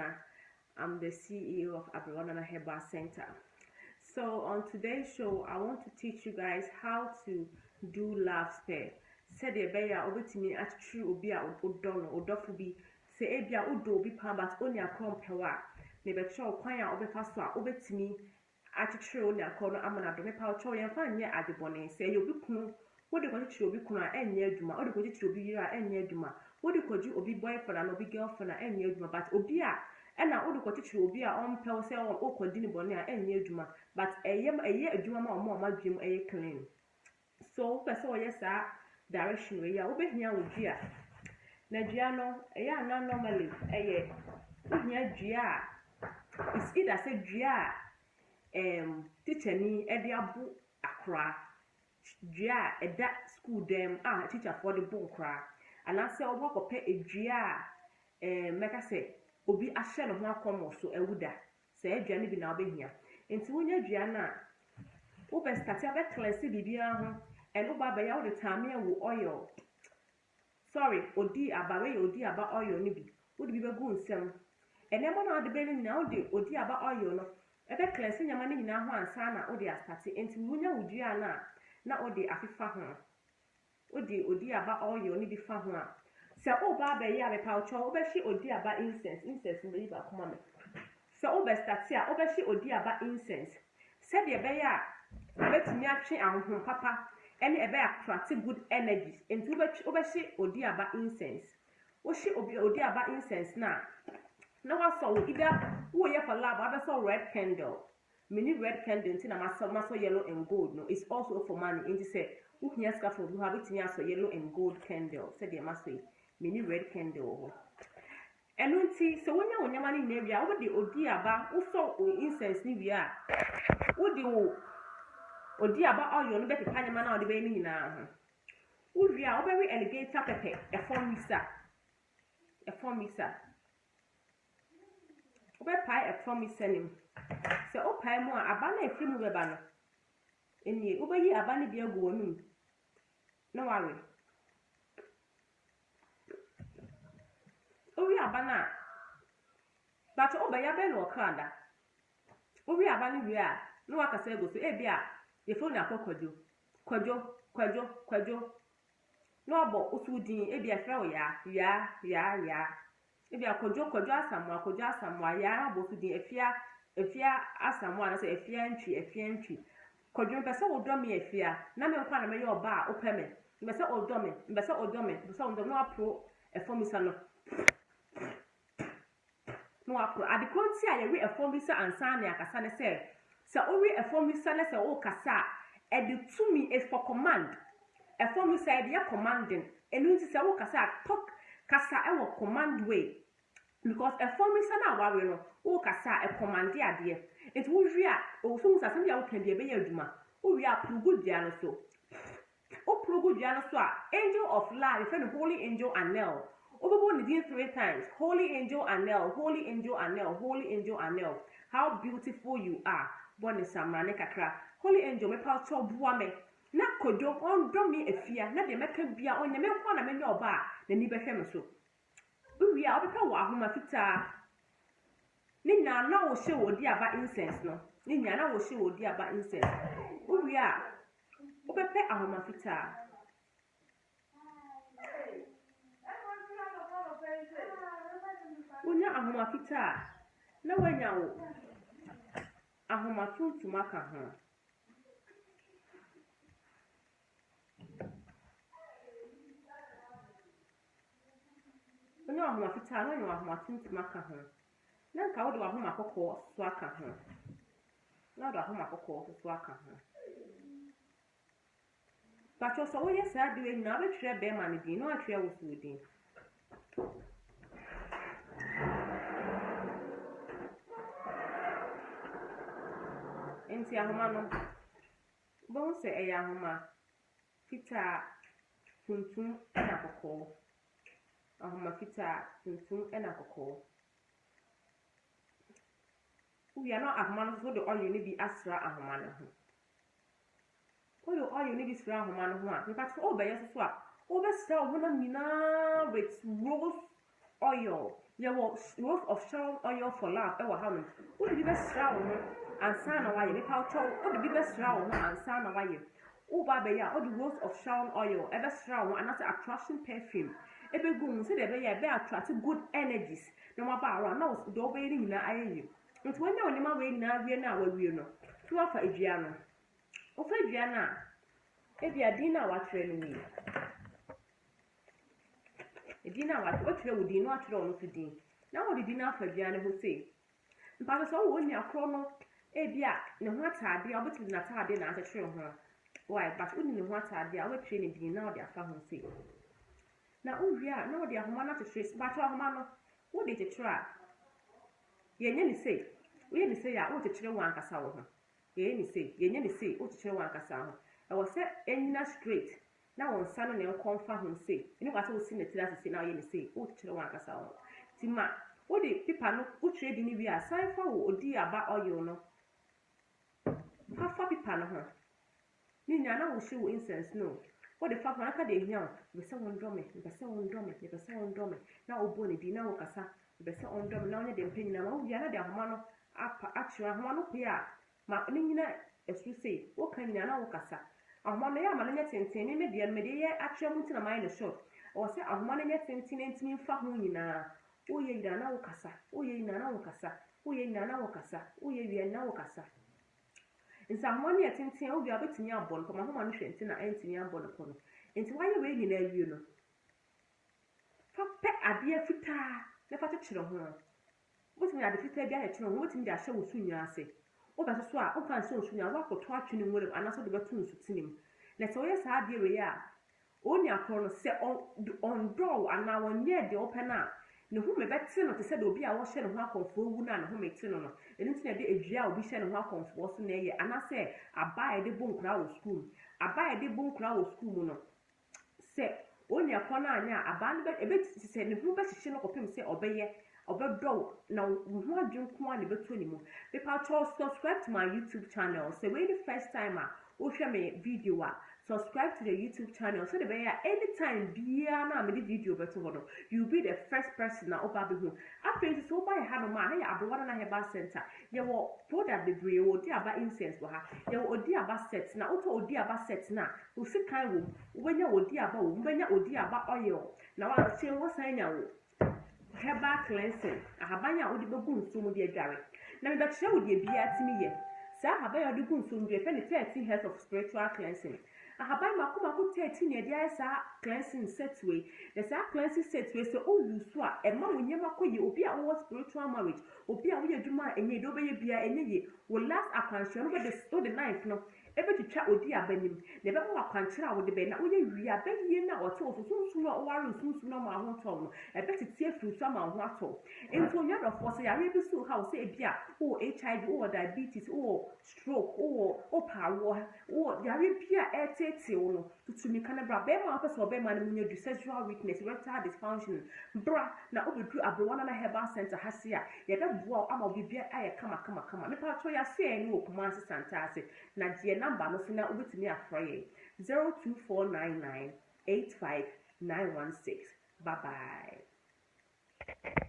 AbrewaNana. I'm the CEO of AbrewaNana Herbal Center. So on today's show, I want to teach you guys how to do love spell. Said the bear over to me at true obia or don or dofubi. Say ebia udo be palm but only a crumb pewa. Never show quire over paswa over to me at true on your corner. I'm gonna do me power choy and find near at the bonnet. Say you'll be cool. What do you want to be kuna and near Duma? Or do you want to be here and near Duma? What do you obi boyfriend and obi girlfriend and near Duma? But obia. And now, all the cottage will be on Pelsel or awkward dinner bonnet and near Juma, but a year Juma or more, my dream a clean. So, yes, sir, direction where you are over here with Gia. Nagiano, a year non normally, a year, near Gia. It's either said Gia, teacher me, a diabu, a cra. Gia, a that school them, teacher for the bone cra. And I say, oh, walk or pay a Gia, make I say. Obi ahye no ho akomo so ewuda se aduane bi na obehia enti wonya aduane wo be start abe cleanse bibia ho and wo ba ba ya wo de tame wo oil odi aba oil ni bi wo de bi begu nsem ene mo na de be ni na wo de odi aba oil no ebe cleanse nyama ni nyina ho ansa na wo de astart enti wonya wuduane na wo de afefa ho wo de odi aba oil ni bi fa ho a so oba be ya be paucho oba shi odi aba incense me ba kuma me so oba start ya oba shi odi aba incense said ye be ya betumi atwe ahonhom papa ene ebe attract good energies into oba shi odi aba incense wo shi odi aba incense na waso either wo ye for lab aba so red candle mini red candle nti na maso yellow and gold no it's also for money nti say wo hia scaffold wo have betumi aso yellow and gold candle said ye maso mini red candle eno nti so wonya wonyama ni na wia wo de odi aba wo so incense ni wia wo de wo odi aba oil no be pepa nyama na wo de be ni nyina ho wo wia wo be we alligator pepper e form mixer wo be pai e form mixer nim so o pai mu aba na efri mu be ba no eni wo be yi aba ni bi agu wonum no worry Owi abana but oba ya be no kranda owi abani wi a no wakasa ego so bia ye phone akokwadwo kwadwo no abo osudin bia fra o ya bia kwadwo asamwa ya abo osudin efia asamwa na se efia ntwi kwadwo pese wo dom ye efia na me nkwa na me ye oba a opeme mbese odome no apro efomisa no no apro adikonti a yewe efomisa ansa na akasa ne se ori efomisa ne se o kasa e de tumi is for command efomisa e de commanding enu nti se o kasa talk kasa e wo command way because efomisa na awawe no o kasa e command ade it wo wi a o so musa sem ya wo kan de be ya adwuma o wi a progu dia no so a angel of life and holy angel Anel Obo ni 3 times. Holy angel Anel, holy angel Anel, holy angel Anel. How beautiful you are. Boni samrane kakra. Holy angel me pa cho bua me. Na kodo on do me efia. Na de meka bia on nyame kwa na me ne oba na ni behwe me so. Uwi a obeka wa ahoma fita. Ni nya na wo hye wodi aba incense no. Ni nya na wo hye wodi aba incense. Uwi a obepe ahoma fita. Unya ahoma fita na wanya wo ahoma tuntum aka ho unya ahoma fita na wanya ahoma tuntum aka ho na nka wo de ahoma kokko so aka ho na do ahoma kokko so aka ho pacho so wo yes ade we na be tire be ma ne din no atire wo so din Enti ahoma no bon se eya ahoma fita tuntum na kokko ahoma fita tuntum na kokko uya no ahoma no so de oil ni bi asra ahoma no ho oil ni bi sra ahoma no ho a in fact o be yes so a o be sra o na nyina with rose oil rose of sharon oil for love e wa hanom wo de bi besra wo ho ansa na waye me pa cho wo de bi besra wo ho ansa na waye wo ba be ya wo de rose of sharon oil e besra wo anase attraction perfume e be gu se de be ya be attract good energies no ma ba around na wo do be ni nyina ayeyi nti wonya woni ma we nyina wie na wa wie no tu afa edua no wo fa edua na e bia din na wa tre no ni edin na wa tre wo din no atre ono so din na wo din na afa edua ne ho sei mpa so wo nya kro no e bia ne ho atade a obetumi na atade na akyekere ho why but uni ne ho atade a wo tre ne din na wo de afa ho sei na wo wia na wo de ahoma na akyekere but ahoma no wo de kyekere yenye ni sei wo ye ni sei a wo kyekere wo ankasa wo ho yenye ni sei wo kyekere wo ankasa ho e wo se enyina straight na won sa no ne nkonfa ho sei eni kwa se wo si ne tira sisi na wo ye ni sei wo kyekere wo ankasa ho tima wo de pipa no wo tre di ni wi a san fa wo odi aba oil no fa pipa no ho ni nya na wo hye wo incense no wo de fa fa aka de hia wo se won dome na wo bo ne di na wo kasa be se on dome na onye de mpanyina ma wo bia na de ahoma no apa akyerɛ ahoma no pe a ma ne nyina esu sei wo kan nyina na wo kasa ahoma no ya ma nya tenten ne de me de ye akyerɛ mu ntina ma ye ne short wo se ahoma no nya tenten ntimi mfa ho nyina wo ye nyina na wo kasa wo ye nyina na wo kasa wo ye wie na wo kasa nsa ahoma no ye tenten wo bia betumi abɔ no ma homa no hwɛ ntina entimi abɔ no ko no enti wa ye we nyina wie no fa pe ade fitaa ne fa kyekere ho wotumi ade fitaa bia kyekere ho wotumi de ahyɛ wo sunya ase wo ba so a wo fa nso sunya wo akoto atwene nwere anaso de beto nsu tinim na se wo ye saa de we ya oni akoro no se on draw ana wonye de open a ne hu me bete no te se de obi a wo hye ne ho akonfo wu na ne hu me ti no no eni ntina de edua obi hye ne ho akonfo so na ye anase aba de bonkura wo school mu no se oni akoro na anya aba ne ebe se ne hu be hye no kopem se obeye obedo na hu adwunko a ne beto ni mu people subscribe to my YouTube channel so when the first time o hwe me video subscribe to the YouTube channel so the be anytime bia na me the video beto ho no you be the first person na oba be hu after so buy ha no ma na AbrewaNana herbal center ye wo product bebre wo di aba incense wo ha ye wo odi aba set na auto odi aba set na wo sikan wo wenya odi aba wo wenya odi aba oil na wa chen wo san nya wo herbal cleansing ahabanya wo di begu nso mu di adware na me be kire wo di bia timi ye sa ahabanya wo di gu nso mu di fe ne 13 health of spiritual cleansing ahaban mako 13 ne dia sa cleansing set way the sa cleansing set way so o use so a ema wonyema koye obi a wo spiritual marriage obi a wo yeduma enye do be ye bia enye ye wo last akwanhwe no be the knife no ebe twitwa odi abanim na ebe mo akwankyere a wo de be na wo ye wi abaye na wo te osusunsu no o ware osusunsu no ma ho to no ebe titie furu so ma ho ato ento nya do force ya re bi so how say e bia o HIV o diabetes o stroke o power o ya re bia etete wo no tutumi kana bra be ma pese obe ma no nya du sexual weakness erectile dysfunction bra na obedu AbrewaNana herbal center hasia ye da boa ama obi bia aye kama me pa to ya se ni okuma asantase na die number no sina obetumi afraye 02499859116 bye bye.